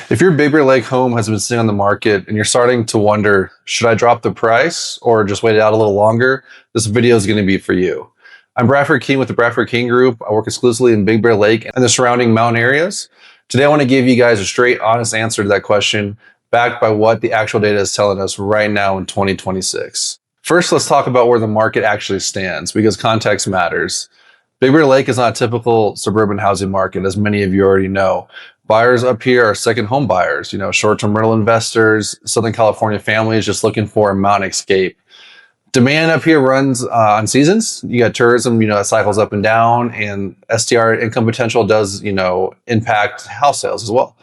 If your Big Bear Lake home has been sitting on the market and you're starting to wonder, should I drop the price or just wait it out a little longer? This video is going to be for you. I'm Bradford King with the Bradford King Group. I work exclusively in Big Bear Lake and the surrounding mountain areas. Today, I want to give you guys a straight, honest answer to that question, backed by what the actual data is telling us right now in 2026. First, let's talk about where the market actually stands, because context matters. Big Bear Lake is not a typical suburban housing market, as many of you already know. Buyers up here are second home buyers, short-term rental investors, Southern California families just looking for a mountain escape. Demand up here runs on seasons. You got tourism, that cycles up and down, and STR income potential does, impact house sales as well.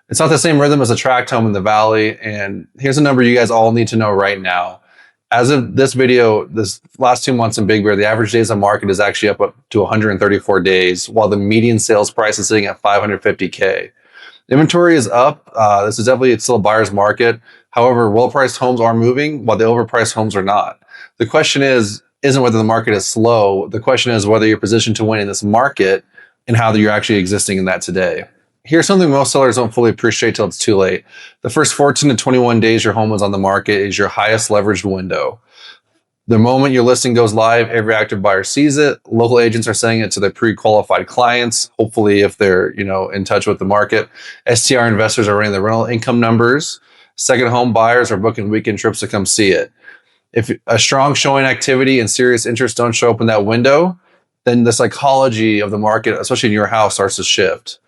It's not the same rhythm as a tract home in the valley. And here's a number you guys all need to know right now. As of this video, this last 2 months in Big Bear, the average days on market is actually up to 134 days, while the median sales price is sitting at $550K. Inventory is up. This is definitely still a buyer's market. However, well-priced homes are moving, while the overpriced homes are not. The question isn't whether the market is slow. The question is whether you're positioned to win in this market and how you're actually existing in that today. Here's something most sellers don't fully appreciate till it's too late. The first 14 to 21 days your home is on the market is your highest leveraged window. The moment your listing goes live, every active buyer sees it. Local agents are sending it to their pre-qualified clients, hopefully if they're in touch with the market. STR investors are running the rental income numbers. Second home buyers are booking weekend trips to come see it. If a strong showing activity and serious interest don't show up in that window, then the psychology of the market, especially in your house, starts to shift.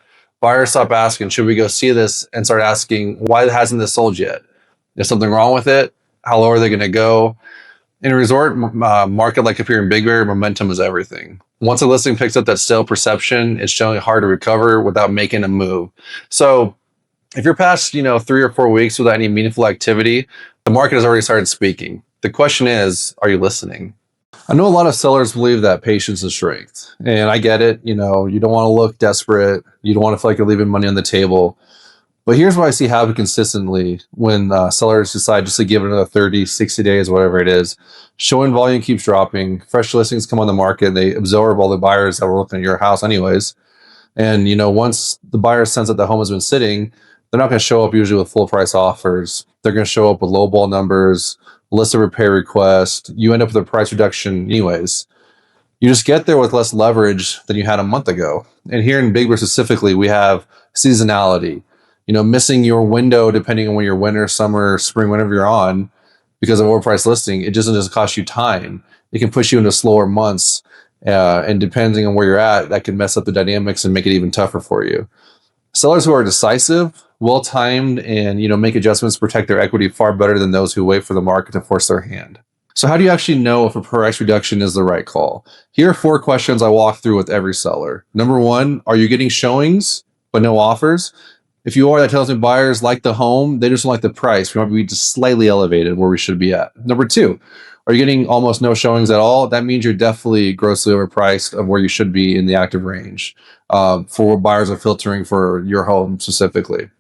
Buyers stop asking, should we go see this, and start asking, why hasn't this sold yet? Is something wrong with it? How low are they going to go? In a resort market like up here in Big Bear, momentum is everything. Once a listing picks up that stale perception, it's generally hard to recover without making a move. So if you're past 3 or 4 weeks without any meaningful activity, the market has already started speaking. The question is, are you listening? I know a lot of sellers believe that patience is strength, and I get it. You don't want to look desperate. You don't want to feel like you're leaving money on the table. But here's what I see happen consistently when sellers decide just to give it another 30, 60 days, whatever it is. Showing volume keeps dropping. Fresh listings come on the market, and they absorb all the buyers that were looking at your house anyways. And, once the buyer sense that the home has been sitting, they're not going to show up usually with full price offers. They're going to show up with lowball numbers, list of repair requests. You end up with a price reduction anyways. You just get there with less leverage than you had a month ago. And here in Big Bear specifically, we have seasonality. Missing your window depending on when you're winter, summer, spring, whenever you're on, because of overpriced listing, it doesn't just cost you time. It can push you into slower months. And depending on where you're at, that can mess up the dynamics and make it even tougher for you. Sellers who are decisive, well-timed, and make adjustments to protect their equity far better than those who wait for the market to force their hand. So how do you actually know if a price reduction is the right call? Here are 4 questions I walk through with every seller. Number 1, are you getting showings but no offers? If you are, that tells me buyers like the home, they just don't like the price. We might be just slightly elevated where we should be at. Number 2, are you getting almost no showings at all? That means you're definitely grossly overpriced of where you should be in the active range for what buyers are filtering for your home specifically.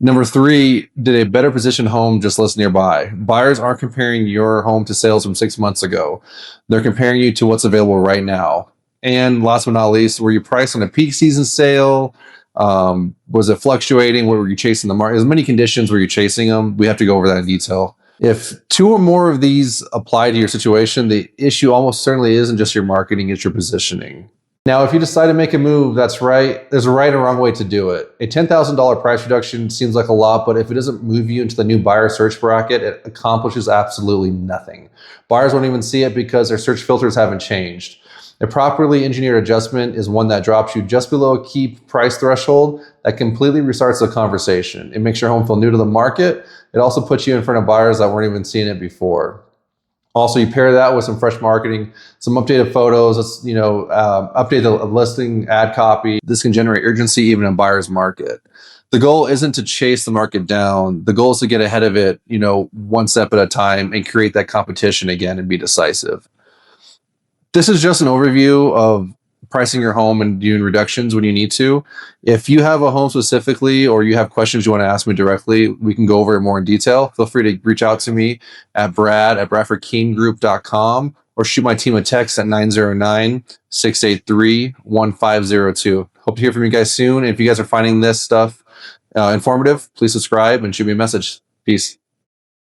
Number 3, did a better positioned home just list nearby? Buyers aren't comparing your home to sales from 6 months ago. They're comparing you to what's available right now. And last but not least, were you priced on a peak season sale? Was it fluctuating? What were you chasing the market? There's many conditions where you're chasing them. We have to go over that in detail. If 2 or more of these apply to your situation, the issue almost certainly isn't just your marketing, it's your positioning. Now, if you decide to make a move, that's right. There's a right and wrong way to do it. A $10,000 price reduction seems like a lot, but if it doesn't move you into the new buyer search bracket, it accomplishes absolutely nothing. Buyers won't even see it because their search filters haven't changed. A properly engineered adjustment is one that drops you just below a key price threshold that completely restarts the conversation. It makes your home feel new to the market. It also puts you in front of buyers that weren't even seeing it before. Also, you pair that with some fresh marketing, some updated photos, update the listing ad copy. This can generate urgency even in buyer's market. The goal isn't to chase the market down. The goal is to get ahead of it, 1 step at a time and create that competition again and be decisive. This is just an overview of pricing your home and doing reductions when you need to. If you have a home specifically or you have questions you want to ask me directly, we can go over it more in detail. Feel free to reach out to me at brad@bradfordkinggroup.com or shoot my team a text at 909-683-1502. Hope to hear from you guys soon. If you guys are finding this stuff informative, please subscribe and shoot me a message. Peace.